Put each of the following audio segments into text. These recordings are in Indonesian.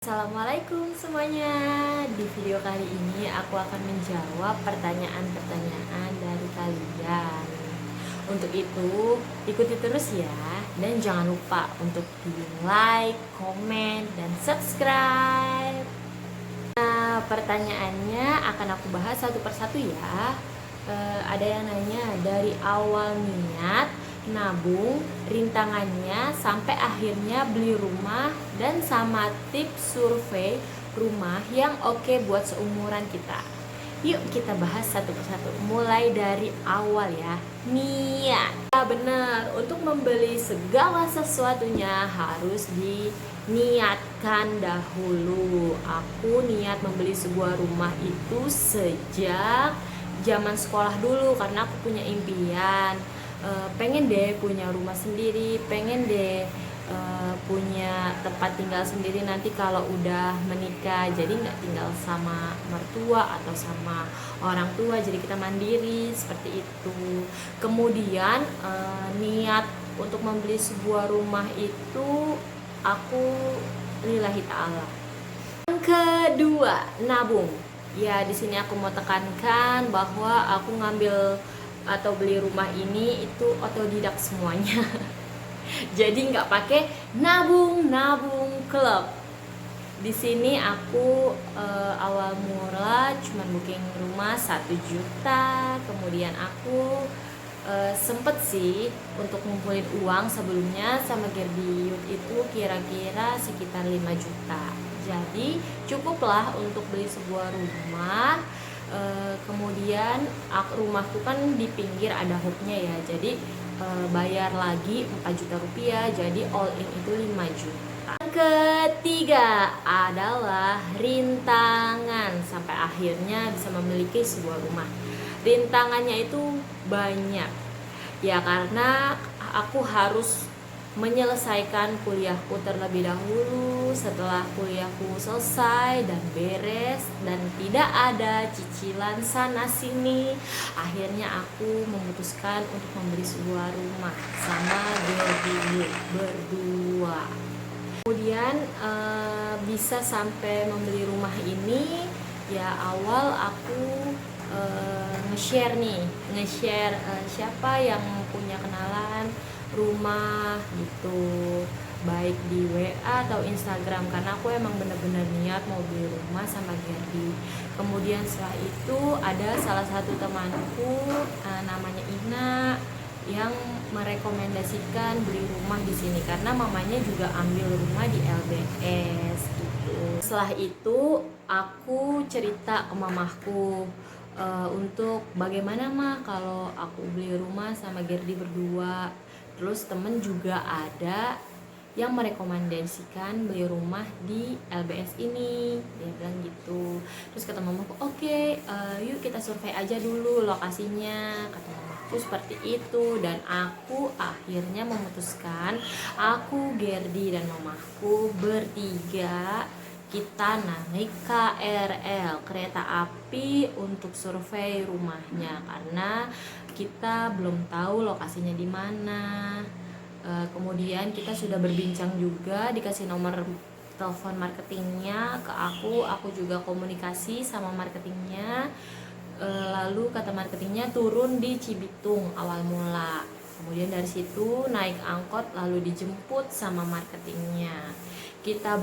Assalamualaikum semuanya. Di video kali ini aku akan menjawab pertanyaan-pertanyaan dari kalian. Untuk itu, ikuti terus ya. Dan jangan lupa untuk di like, komen, dan subscribe. Nah, pertanyaannya akan aku bahas satu persatu ya. Ada yang nanya dari awal niat, nabung, rintangannya sampai akhirnya beli rumah, dan sama tips survei rumah yang oke buat seumuran kita. Yuk kita bahas satu persatu, mulai dari awal ya. Niat. Benar, untuk membeli segala sesuatunya harus diniatkan dahulu. Aku niat membeli sebuah rumah itu sejak zaman sekolah dulu, karena aku punya impian, pengen deh punya rumah sendiri, pengen deh punya tempat tinggal sendiri nanti kalau udah menikah, jadi nggak tinggal sama mertua atau sama orang tua, jadi kita mandiri seperti itu. Kemudian niat untuk membeli sebuah rumah itu aku lillahi ta'ala. Yang kedua, nabung. Ya, di sini aku mau tekankan bahwa aku ngambil atau beli rumah ini itu otodidak semuanya. Jadi nggak pakai nabung klub. Di sini aku awal mula cuman booking rumah 1 juta. Kemudian aku sempet sih untuk ngumpulin uang sebelumnya sama Gerdiut itu kira-kira sekitar 5 juta. Jadi cukuplah untuk beli sebuah rumah. Kemudian rumahku kan di pinggir ada hubnya ya, jadi bayar lagi 4 juta rupiah, jadi all in itu 5 juta. Yang ketiga adalah rintangan sampai akhirnya bisa memiliki sebuah rumah. Rintangannya itu banyak ya, karena aku harus menyelesaikan kuliahku terlebih dahulu. Setelah kuliahku selesai dan beres dan tidak ada cicilan sana sini, akhirnya aku memutuskan untuk membeli sebuah rumah sama Gerdi berdua. Kemudian bisa sampai membeli rumah ini ya, awal aku nge-share siapa yang punya kenalan rumah gitu, baik di WA atau Instagram, karena aku emang bener-bener niat mau beli rumah sama Gerdi. Kemudian setelah itu ada salah satu temanku namanya Ina yang merekomendasikan beli rumah di sini karena mamanya juga ambil rumah di LBS gitu. Setelah itu aku cerita ke mamahku untuk bagaimana mah kalau aku beli rumah sama Gerdi berdua. Terus temen juga ada yang merekomendasikan beli rumah di LBS ini, dia bilang gitu. Terus kata mamaku, oke, yuk kita survei aja dulu lokasinya, kata mamaku seperti itu. Dan aku akhirnya memutuskan, aku, Gerdi, dan mamaku bertiga kita naik KRL, kereta api, untuk survei rumahnya karena kita belum tahu lokasinya di mana. Kemudian kita sudah berbincang juga, dikasih nomor telepon marketingnya ke aku juga komunikasi sama marketingnya. Lalu kata marketingnya turun di Cibitung awal mula. Kemudian dari situ naik angkot lalu dijemput sama marketingnya. Kita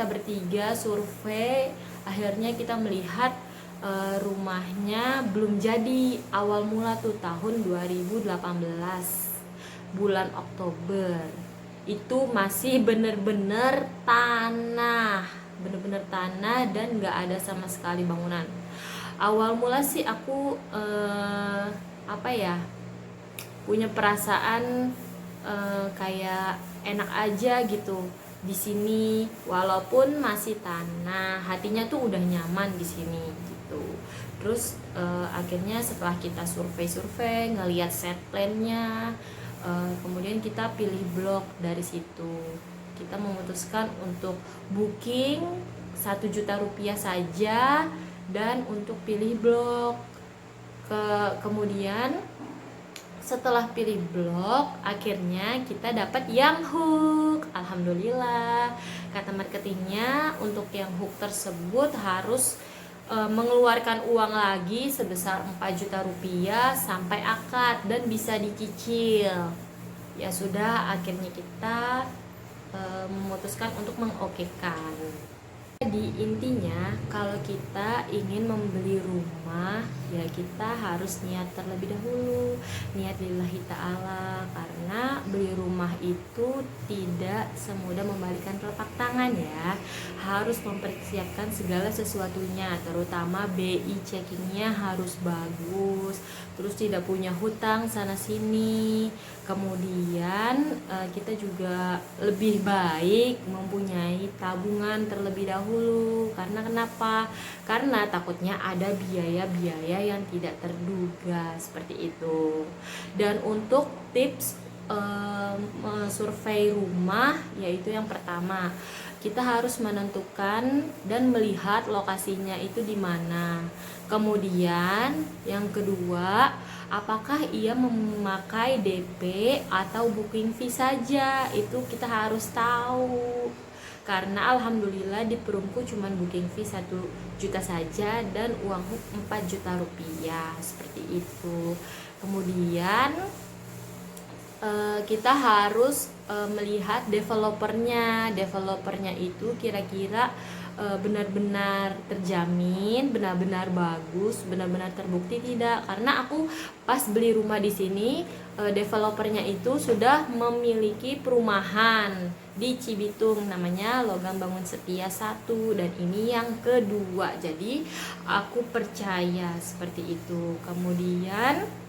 bertiga survei, akhirnya kita melihat rumahnya belum jadi. Awal mula tuh tahun 2018 bulan Oktober, itu masih bener-bener tanah dan gak ada sama sekali bangunan. Awal mula sih aku punya perasaan kayak enak aja gitu di sini, walaupun masih tanah, hatinya tuh udah nyaman di sini gitu. Terus akhirnya setelah kita survei ngelihat set plan-nya, kemudian kita pilih blok. Dari situ kita memutuskan untuk booking 1 juta rupiah saja dan untuk pilih blok. Kemudian Setelah pilih blok, akhirnya kita dapat yang hook. Alhamdulillah. Kata marketingnya, untuk yang hook tersebut harus mengeluarkan uang lagi sebesar 4 juta rupiah sampai akad dan bisa dicicil. Ya sudah, akhirnya kita memutuskan untuk mengokekan. Jadi intinya kalau kita ingin membeli rumah, ya kita harus niat terlebih dahulu, niat lillahi ta'ala, karena beli rumah itu tidak semudah membalikan telapak tangan ya. Harus mempersiapkan segala sesuatunya, terutama BI checkingnya harus bagus, terus tidak punya hutang sana sini. Kemudian kita juga lebih baik mempunyai tabungan terlebih dahulu. Karena kenapa? Karena takutnya ada biaya-biaya yang tidak terduga seperti itu. Dan untuk tips survei rumah, yaitu yang pertama, kita harus menentukan dan melihat lokasinya itu di mana. Kemudian yang kedua, apakah ia memakai DP atau booking fee saja? Itu kita harus tahu. Karena alhamdulillah di perumku cuma booking fee 1 juta saja dan uang hook 4 juta rupiah, seperti itu. Kemudian kita harus melihat developernya. Developernya itu kira-kira benar-benar terjamin, benar-benar bagus, benar-benar terbukti tidak. Karena aku pas beli rumah di sini, developernya itu sudah memiliki perumahan di Cibitung, namanya Logam Bangun Setia 1, dan ini yang kedua. Jadi aku percaya seperti itu. Kemudian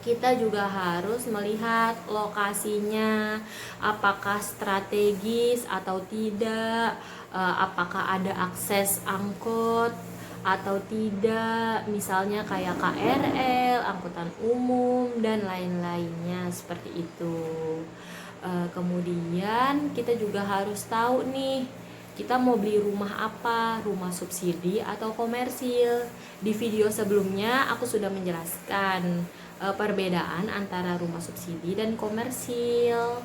kita juga harus melihat lokasinya, apakah strategis atau tidak, apakah ada akses angkot atau tidak, misalnya kayak KRL, angkutan umum, dan lain-lainnya seperti itu. Kemudian kita juga harus tahu nih, kita mau beli rumah apa, rumah subsidi atau komersil. Di video sebelumnya aku sudah menjelaskan perbedaan antara rumah subsidi dan komersil.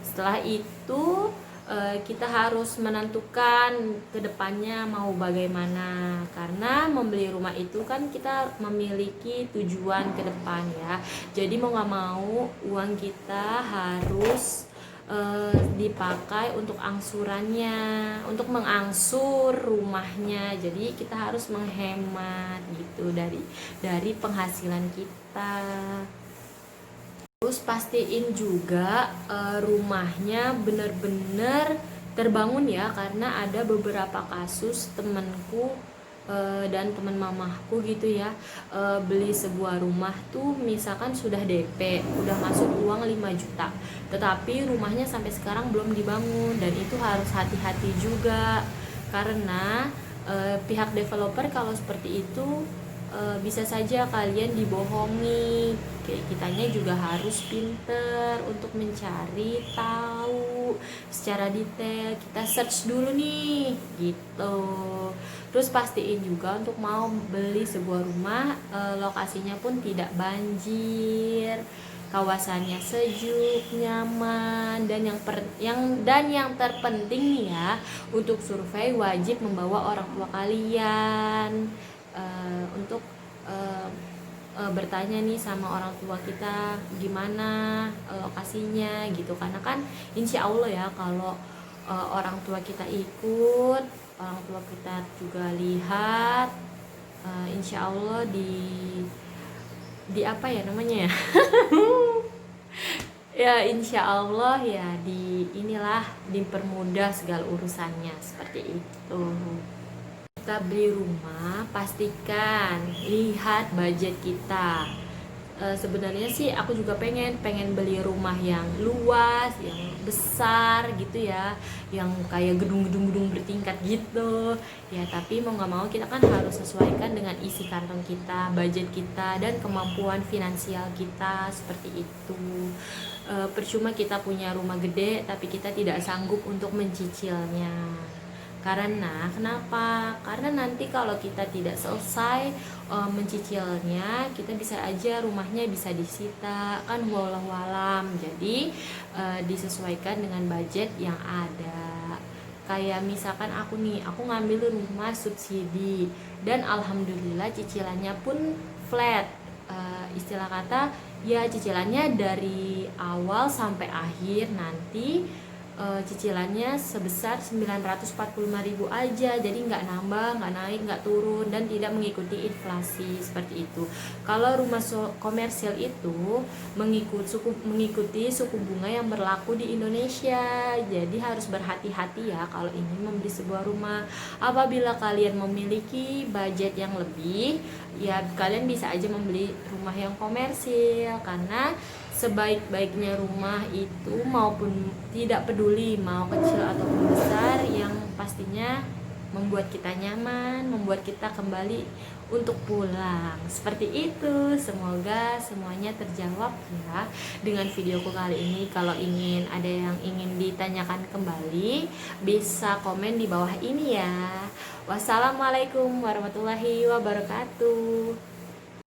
Setelah itu kita harus menentukan ke depannya mau bagaimana, karena membeli rumah itu kan kita memiliki tujuan ke depan ya. Jadi mau gak mau uang kita harus dipakai untuk angsurannya, untuk mengangsur rumahnya. Jadi kita harus menghemat gitu dari penghasilan kita. Terus pastiin juga rumahnya benar-benar terbangun ya, karena ada beberapa kasus temanku dan teman mamahku gitu ya, beli sebuah rumah tuh misalkan sudah DP, udah masuk uang 5 juta, tetapi rumahnya sampai sekarang belum dibangun. Dan itu harus hati-hati juga, karena pihak developer kalau seperti itu bisa saja kalian dibohongi. Kayak kitanya juga harus pinter untuk mencari tahu secara detail. Kita search dulu nih gitu. Terus pastiin juga untuk mau beli sebuah rumah, lokasinya pun tidak banjir, kawasannya sejuk, nyaman, dan yang terpenting nih ya, untuk survei wajib membawa orang tua kalian untuk bertanya nih sama orang tua kita gimana lokasinya gitu. Karena kan insya Allah ya, kalau orang tua kita ikut, orang tua kita juga lihat, insya Allah di apa ya namanya ya ya insya Allah ya inilah dipermudah segala urusannya seperti itu. Kita beli rumah, pastikan lihat budget kita. Sebenarnya sih aku juga pengen beli rumah yang luas, yang besar gitu ya, yang kayak gedung-gedung bertingkat gitu ya. Tapi mau nggak mau kita kan harus sesuaikan dengan isi kantong kita, budget kita, dan kemampuan finansial kita seperti itu. Percuma kita punya rumah gede tapi kita tidak sanggup untuk mencicilnya. Karena kenapa? Karena nanti kalau kita tidak selesai mencicilnya, kita bisa aja rumahnya bisa disita, kan walau alam. Jadi disesuaikan dengan budget yang ada. Kayak misalkan aku ngambil rumah subsidi dan alhamdulillah cicilannya pun flat. Istilah kata ya cicilannya dari awal sampai akhir nanti cicilannya sebesar 945.000 aja, jadi nggak nambah, nggak naik, nggak turun, dan tidak mengikuti inflasi seperti itu. Kalau rumah komersil itu mengikuti suku bunga yang berlaku di Indonesia, jadi harus berhati-hati ya kalau ingin membeli sebuah rumah. Apabila kalian memiliki budget yang lebih, ya kalian bisa aja membeli rumah yang komersil, karena sebaik-baiknya rumah itu maupun tidak peduli mau kecil ataupun besar, yang pastinya membuat kita nyaman, membuat kita kembali untuk pulang. Seperti itu. Semoga semuanya terjawab ya dengan videoku kali ini. Kalau ada yang ingin ditanyakan kembali, bisa komen di bawah ini ya. Wassalamualaikum warahmatullahi wabarakatuh.